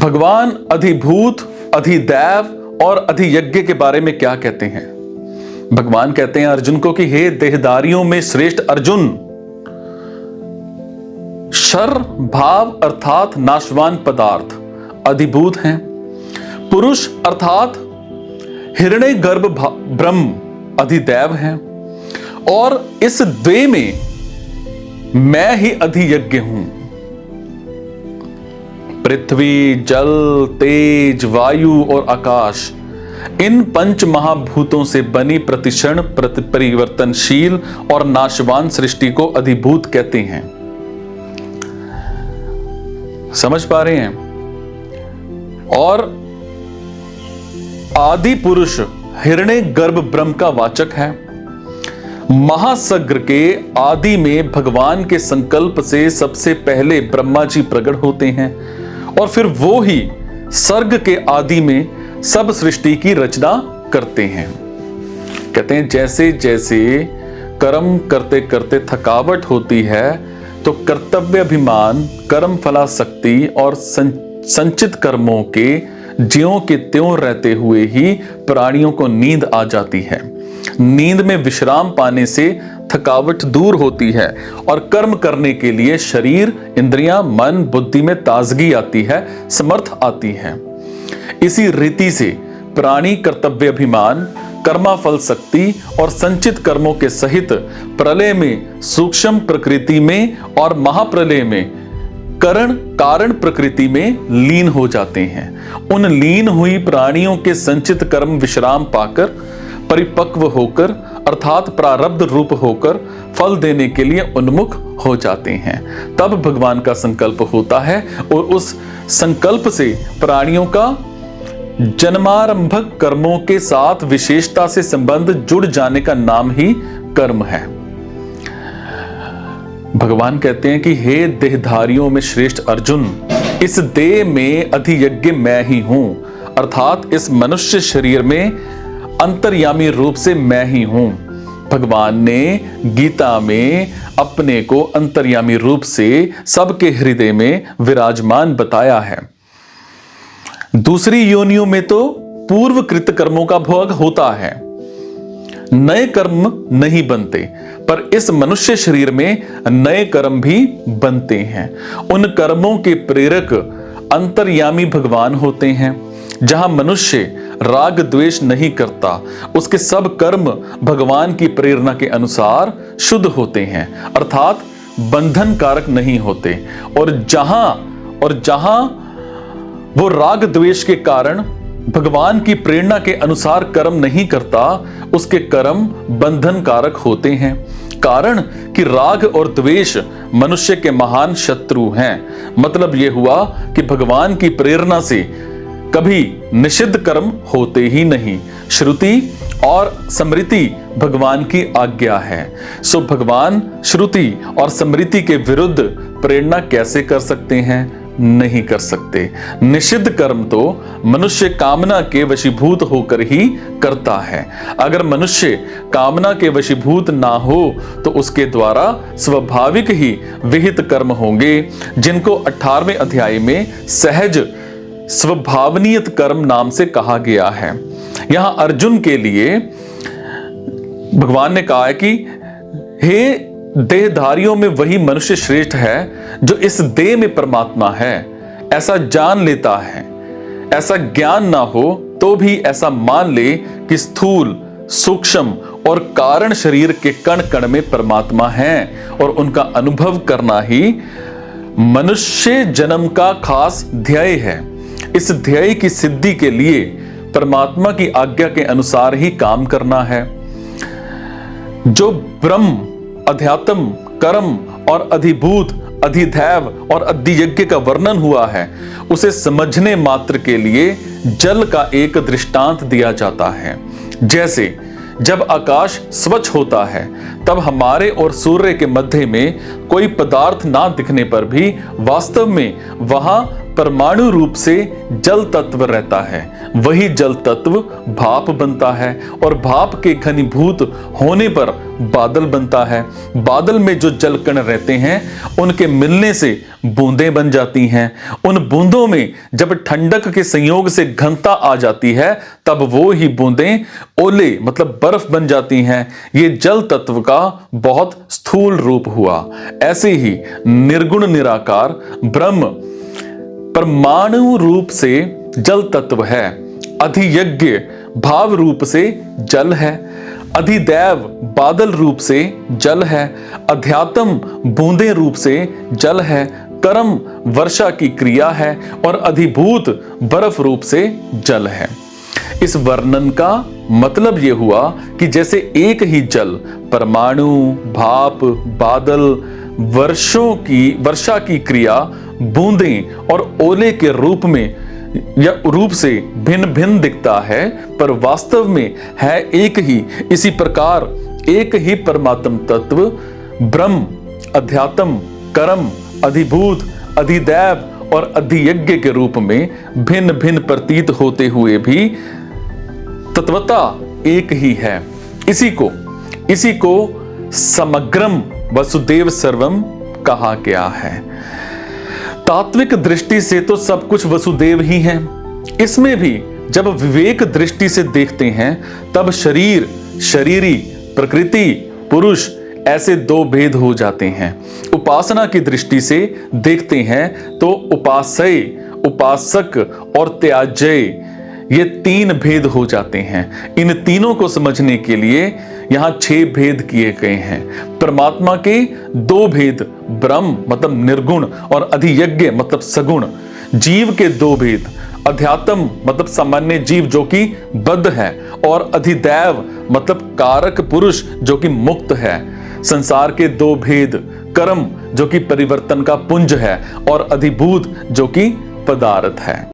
भगवान अधिभूत, अधिदैव और अधियज्ञ के बारे में क्या कहते हैं? भगवान कहते हैं अर्जुन को कि हे देहधारियों में श्रेष्ठ अर्जुन, शर भाव अर्थात नाशवान पदार्थ अधिभूत हैं। पुरुष अर्थात हिरण्य गर्भ ब्रह्म अधिदैव हैं। और इस द्वे में मैं ही अधियज्ञ हूं। पृथ्वी, जल, तेज, वायु और आकाश, इन पंच महाभूतों से बनी प्रतिक्षण परिवर्तनशील और नाशवान सृष्टि को अधिभूत कहते हैं। समझ पा रहे हैं? और आदि पुरुष हिरण्य गर्भ ब्रह्म का वाचक है। महासग्र के आदि में भगवान के संकल्प से सबसे पहले ब्रह्मा जी प्रकट होते हैं और फिर वो ही सर्ग के आदि में सब सृष्टि की रचना करते हैं। कहते हैं जैसे जैसे कर्म करते करते थकावट होती है तो कर्तव्य अभिमान, कर्म फलाशक्ति और संचित कर्मों के ज्यों के त्यों रहते हुए ही प्राणियों को नींद आ जाती है। नींद में विश्राम पाने से थकावट दूर होती है और कर्म करने के लिए शरीर, इंद्रियां, मन, बुद्धि में ताजगी आती है, समर्थ आती है। इसी रीति से प्राणी कर्तव्य अभिमान, कर्माफल शक्ति और संचित कर्मों के सहित प्रलय में सूक्ष्म प्रकृति में और महाप्रलय में कारण प्रकृति में लीन हो जाते हैं। उन लीन हुई प्राणियों के संचित कर्म विश्राम पाकर परिपक्व होकर अर्थात प्रारब्ध रूप होकर फल देने के लिए उन्मुख हो जाते हैं। तब भगवान का संकल्प होता है और उस संकल्प से प्राणियों का जन्मारंभक कर्मों के साथ विशेषता से संबंध जुड़ जाने का नाम ही कर्म है। भगवान कहते हैं कि हे देहधारियों में श्रेष्ठ अर्जुन, इस देह में अधियज्ञ मैं ही हूं, अर्थात इस मनुष्य शरीर में अंतर्यामी रूप से मैं ही हूं। भगवान ने गीता में अपने को अंतर्यामी रूप से सबके हृदय में विराजमान बताया है। दूसरी योनियों में तो पूर्वकृत कर्मों का भोग होता है, नए कर्म नहीं बनते, पर इस मनुष्य शरीर में नए कर्म भी बनते हैं। उन कर्मों के प्रेरक अंतर्यामी भगवान होते हैं। जहां मनुष्य राग द्वेष नहीं करता, उसके सब कर्म भगवान की प्रेरणा के अनुसार शुद्ध होते हैं, अर्थात बंधन कारक नहीं होते। और जहां वो राग द्वेष के कारण भगवान की प्रेरणा के अनुसार कर्म नहीं करता, उसके कर्म बंधन कारक होते हैं। कारण कि राग और द्वेष मनुष्य के महान शत्रु हैं। मतलब यह हुआ कि भगवान की प्रेरणा से कभी निषिद्ध कर्म होते ही नहीं। श्रुति और स्मृति भगवान की आज्ञा है। सो भगवान श्रुति और स्मृति के विरुद्ध प्रेरणा कैसे कर सकते हैं? नहीं कर सकते। निषिद्ध कर्म तो मनुष्य कामना के वशीभूत होकर ही करता है। अगर मनुष्य कामना के वशीभूत ना हो तो उसके द्वारा स्वाभाविक ही विहित कर्म होंगे, जिनको 18वें अध्याय में सहज स्वभावनीयत कर्म नाम से कहा गया है। यहां अर्जुन के लिए भगवान ने कहा है कि हे देहधारियों में वही मनुष्य श्रेष्ठ है जो इस देह में परमात्मा है, ऐसा जान लेता है। ऐसा ज्ञान ना हो तो भी ऐसा मान ले कि स्थूल, सूक्ष्म और कारण शरीर के कण कण में परमात्मा है और उनका अनुभव करना ही मनुष्य जन्म का खास ध्येय है। इस ध्येय की सिद्धि के लिए परमात्मा की आज्ञा के अनुसार ही काम करना है। जो ब्रह्म, अध्यात्म, कर्म और अधिभूत, अधिदैव और अधियज्ञ का वर्णन हुआ है, उसे समझने मात्र के लिए जल का एक दृष्टांत दिया जाता है। जैसे जब आकाश स्वच्छ होता है तब हमारे और सूर्य के मध्य में कोई पदार्थ ना दिखने पर भी वास्तव में वहां परमाणु रूप से जल तत्व रहता है। वही जल तत्व भाप बनता है और भाप के घनीभूत होने पर बादल बनता है। बादल में जो जल कण रहते हैं उनके मिलने से बूंदें बन जाती हैं। उन बूंदों में जब ठंडक के संयोग से घनता आ जाती है तब वो ही बूंदें ओले मतलब बर्फ बन जाती हैं। ये जल तत्व का बहुत स्थूल रूप हुआ। ऐसे ही निर्गुण निराकार ब्रह्म परमाणु रूप से जल तत्व है। अधियज्ञ भाव रूप से जल है। अधिदैव बादल रूप से जल है। अध्यात्म बूंदे रूप से जल है। कर्म वर्षा की क्रिया है और अधिभूत बर्फ रूप से जल है। इस वर्णन का मतलब यह हुआ कि जैसे एक ही जल परमाणु, भाप, बादल, वर्षा की क्रिया, बूंदें और ओले के रूप में या रूप से भिन्न भिन्न दिखता है पर वास्तव में है एक ही। इसी प्रकार एक ही परमात्म तत्व ब्रह्म अध्यात्म, कर्म, अधिभूत, अधिदैव और अधियज्ञ के रूप में भिन्न भिन्न प्रतीत होते हुए भी तत्वता एक ही है। इसी को समग्रम वसुदेव सर्वम कहा गया है। तात्विक दृष्टि से तो सब कुछ वसुदेव ही है। इसमें भी जब विवेक दृष्टि से देखते हैं तब शरीर, शरीरी, प्रकृति, पुरुष ऐसे दो भेद हो जाते हैं। उपासना की दृष्टि से देखते हैं तो उपासय, उपासक और त्याज्य ये तीन भेद हो जाते हैं। इन तीनों को समझने के लिए यहां 6 भेद किए गए हैं। परमात्मा के 2 भेद, ब्रह्म मतलब निर्गुण और अधियज्ञ मतलब सगुण। जीव के 2 भेद, अध्यात्म मतलब सामान्य जीव जो कि बद्ध है और अधिदैव मतलब कारक पुरुष जो कि मुक्त है। संसार के 2 भेद, कर्म जो कि परिवर्तन का पुंज है और अधिभूत जो कि पदार्थ है।